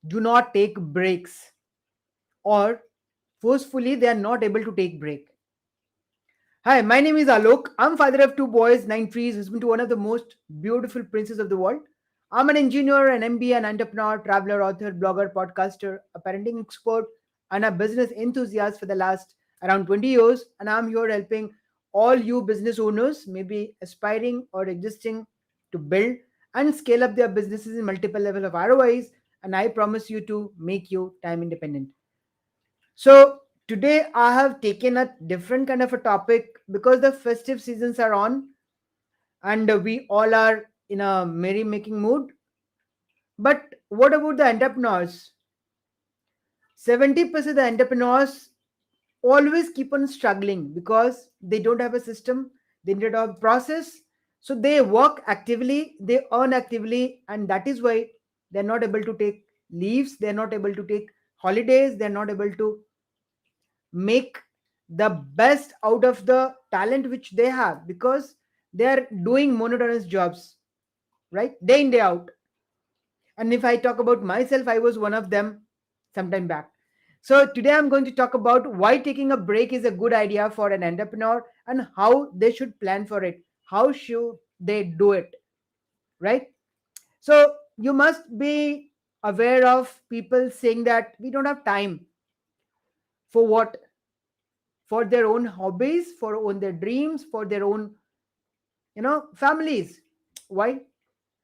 do not take breaks, or forcefully they are not able to take break. Hi, my name is Alok. I'm father of two boys, nine trees, husband to one of the most beautiful princes of the world. I'm an engineer, an MBA, an entrepreneur, traveler, author, blogger, podcaster, a parenting expert, and a business enthusiast for the last around 20 years. And I'm here helping all you business owners, maybe aspiring or existing, to build and scale up their businesses in multiple level of ROIs. And I promise you to make you time independent. So today I have taken a different kind of a topic because the festive seasons are on, and we all are in a merry making mood. But what about the entrepreneurs? 70% of the entrepreneurs always keep on struggling because they don't have a system, they don't have a process. So they work actively, they earn actively, and that is why they're not able to take leaves, they're not able to take holidays, they're not able to make the best out of the talent which they have, because they are doing monotonous jobs, right, day in day out. And if I talk about myself, I was one of them sometime back. So today I'm going to talk about why taking a break is a good idea for an entrepreneur, and how they should plan for it, how should they do it, right? So you must be aware of people saying that we don't have time for what, for their own hobbies, for own their dreams, for their own, families. Why?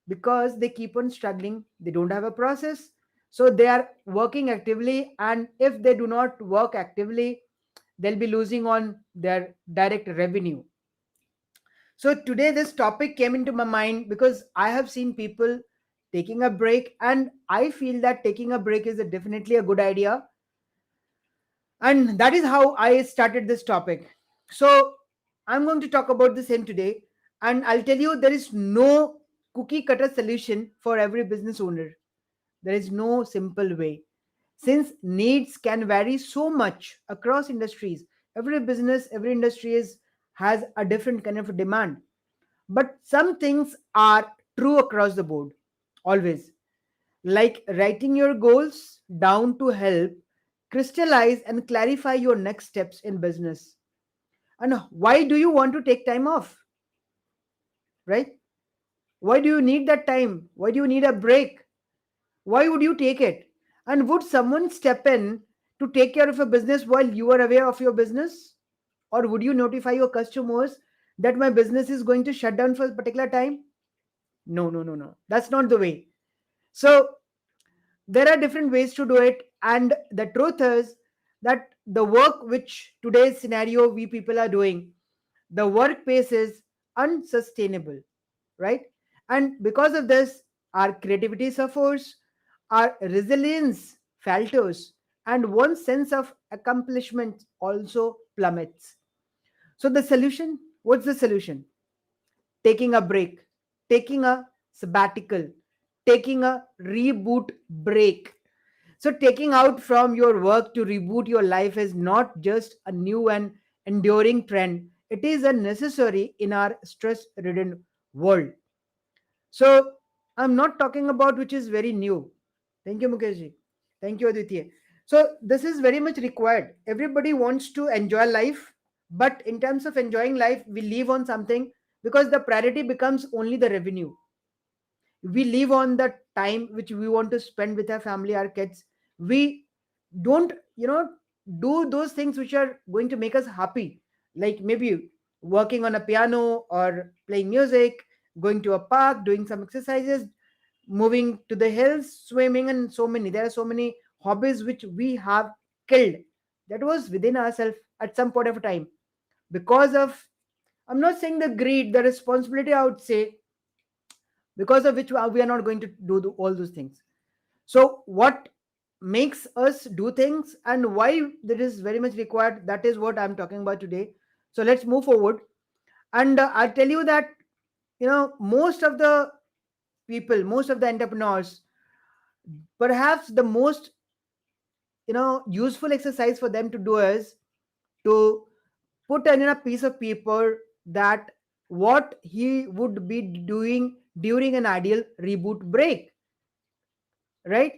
Because they keep on struggling, they don't have a process. So they are working actively, and if they do not work actively, they'll be losing on their direct revenue. So today this topic came into my mind because I have seen people taking a break, and I feel that taking a break is definitely a good idea, and that is how I started this topic. So I'm going to talk about the same today, and I'll tell you there is no cookie cutter solution for every business owner. There is no simple way, since needs can vary so much across industries. Every business, every industry has a different kind of demand, but some things are true across the board, always, like writing your goals down to help crystallize and clarify your next steps in business. And why do you want to take time off, right? Why do you need that time? Why do you need a break? Why would you take it? And would someone step in to take care of a business while you are aware of your business? Or would you notify your customers that my business is going to shut down for a particular time? No, no, no, no. That's not the way. So there are different ways to do it. And the truth is that the work which today's scenario we people are doing, the workplace is unsustainable, right? And because of this, our creativity suffers, our resilience falters, and one's sense of accomplishment also plummets. So the solution, what's the solution? Taking a break, taking a sabbatical, taking a reboot break. So, taking out from your work to reboot your life is not just a new and enduring trend, it is a necessary in our stress ridden world. So, I'm not talking about which is very new. Thank you, Mukeshji. Thank you, Aditya. So, this is very much required. Everybody wants to enjoy life, but in terms of enjoying life, we live on something, because the priority becomes only the revenue. We live on the time which we want to spend with our family, our kids. We don't, do those things which are going to make us happy, like maybe working on a piano or playing music, going to a park, doing some exercises, moving to the hills, swimming, and so many. There are so many hobbies which we have killed. That was within ourselves at some point of time, because of, I'm not saying the greed, the responsibility, I would say, because of which we are not going to do all those things. So what makes us do things and why that is very much required, that is what I'm talking about today. So let's move forward. And I'll tell you that, most of the people, most of the entrepreneurs, perhaps the most, useful exercise for them to do is to put in a piece of paper that what he would be doing during an ideal reboot break, right?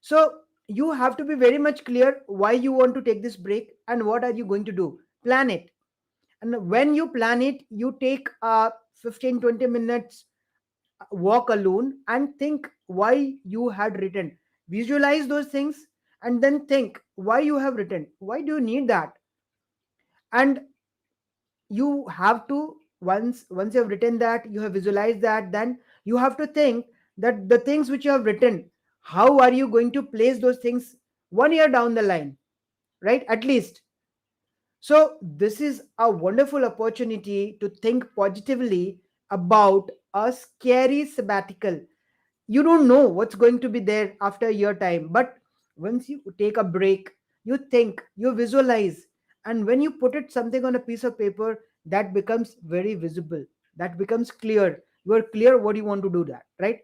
So you have to be very much clear why you want to take this break and what are you going to do. Plan it. And when you plan it, you take 15-20 minutes walk alone and think why you had written. Visualize those things and then think why you have written. Why do you need that? And you have to, once you have written that, you have visualized that, then you have to think that the things which you have written, how are you going to place those things 1 year down the line, right? At least. So this is a wonderful opportunity to think positively about a scary sabbatical. You don't know what's going to be there after your time, but once you take a break, you think, you visualize, and when you put it something on a piece of paper, that becomes very visible, that becomes clear. You are clear what you want to do, that right.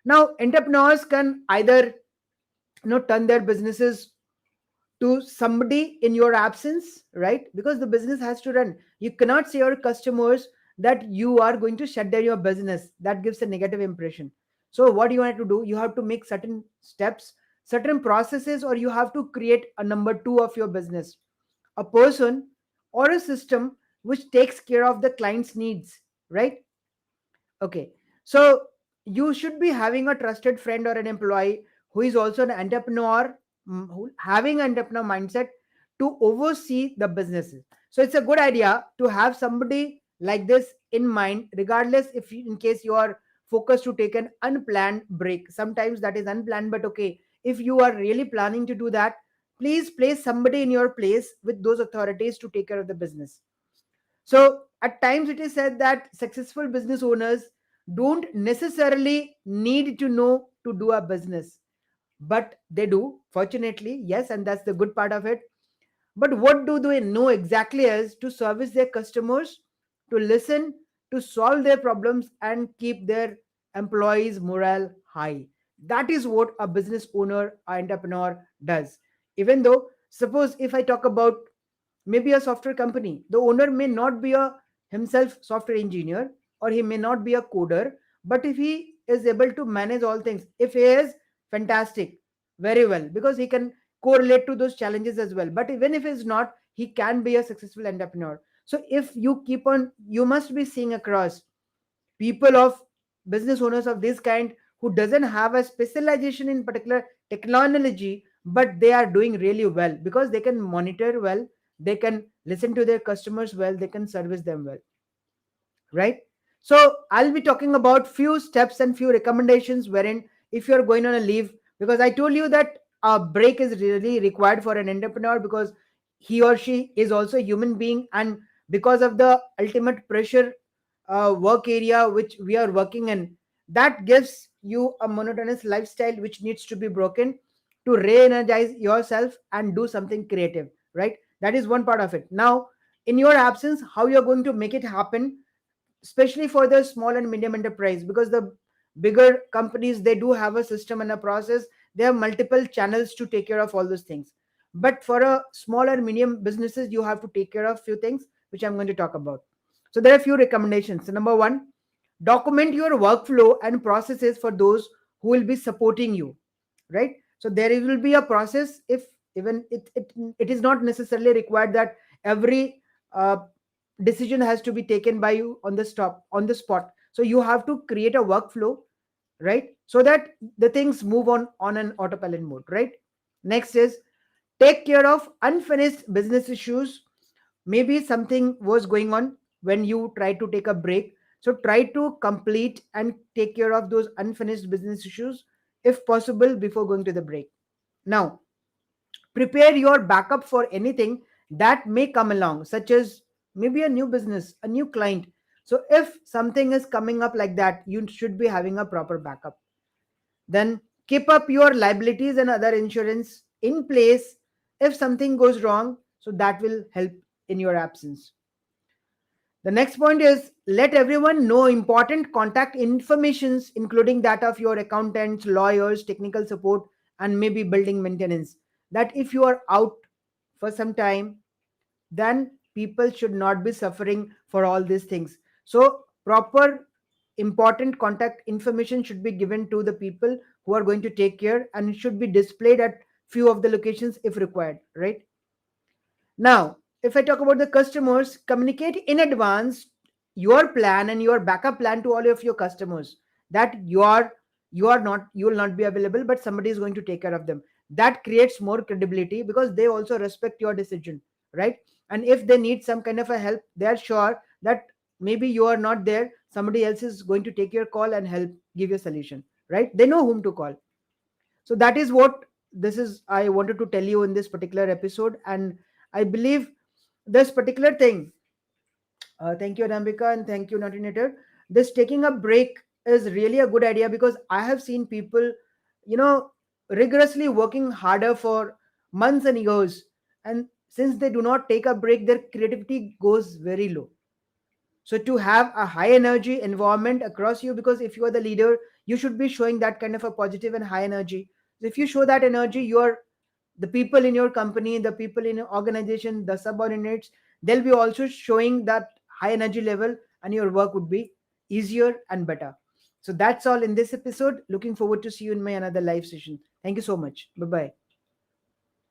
Now entrepreneurs can either turn their businesses to somebody in your absence, right? Because the business has to run. You cannot say your customers that you are going to shut down your business. That gives a negative impression. So, what you have to do, you have to make certain steps, certain processes, or you have to create a number two of your business, a person or a system which takes care of the client's needs, right? Okay. So you should be having a trusted friend or an employee who is also an entrepreneur, who having an entrepreneur mindset to oversee the businesses. So it's a good idea to have somebody like this in mind, regardless if in case you are focused to take an unplanned break. Sometimes that is unplanned, but okay. If you are really planning to do that, please place somebody in your place with those authorities to take care of the business. So at times it is said that successful business owners don't necessarily need to know to do a business, but they do, fortunately, yes, and that's the good part of it. But what do they know exactly is to service their customers, to listen, to solve their problems, and keep their employees' morale high. That is what a business owner or entrepreneur does. Even though, suppose if I talk about maybe a software company, the owner may not be a himself software engineer, or he may not be a coder, but if he is able to manage all things, if he is fantastic, very well, because he can correlate to those challenges as well. But even if he's not, he can be a successful entrepreneur. So if you keep on, you must be seeing across people of business owners of this kind who doesn't have a specialization in particular technology, but they are doing really well because they can monitor well, they can listen to their customers well, they can service them well, right? So I'll be talking about few steps and few recommendations wherein if you're going on a leave, because I told you that a break is really required for an entrepreneur, because he or she is also a human being, and because of the ultimate pressure work area which we are working in, that gives you a monotonous lifestyle which needs to be broken to re-energize yourself and do something creative, right? That is one part of it. Now in your absence, how you're going to make it happen, especially for the small and medium enterprise, because the bigger companies, they do have a system and a process, they have multiple channels to take care of all those things. But for a small and medium businesses, you have to take care of few things which I'm going to talk about. So there are a few recommendations. So number one, document your workflow and processes for those who will be supporting you, right? So there will be a process. If even it is not necessarily required that every decision has to be taken by you on the spot. So you have to create a workflow, right? So that the things move on an autopilot mode, right? Next is take care of unfinished business issues. Maybe something was going on when you try to take a break, so try to complete and take care of those unfinished business issues if possible before going to the break. Now prepare your backup for anything that may come along, such as maybe a new business, a new client. So if something is coming up like that, you should be having a proper backup. Then keep up your liabilities and other insurance in place if something goes wrong, so that will help in your absence. The next point is let everyone know important contact informations, including that of your accountants, lawyers, technical support, and maybe building maintenance. That if you are out for some time, then people should not be suffering for all these things. So proper important contact information should be given to the people who are going to take care, and it should be displayed at few of the locations if required, right? Now, if I talk about the customers, communicate in advance your plan and your backup plan to all of your customers, that you will not be available, but somebody is going to take care of them. That creates more credibility because they also respect your decision, right? And if they need some kind of a help, they are sure that maybe you are not there, somebody else is going to take your call and help give you a solution, right? They know whom to call. So that is what this is I wanted to tell you in this particular episode. And I believe this particular thing, thank you Anambika and thank you Natinator, this taking a break is really a good idea, because I have seen people, you know, rigorously working harder for months and years, and since they do not take a break, their creativity goes very low. So to have a high energy environment across you, because if you are the leader, you should be showing that kind of a positive and high energy. So if you show that energy, your the people in your company, the people in your organization, the subordinates, they'll be also showing that high energy level, and your work would be easier and better. So that's all in this episode. Looking forward to see you in my another live session. Thank you so much. Bye bye.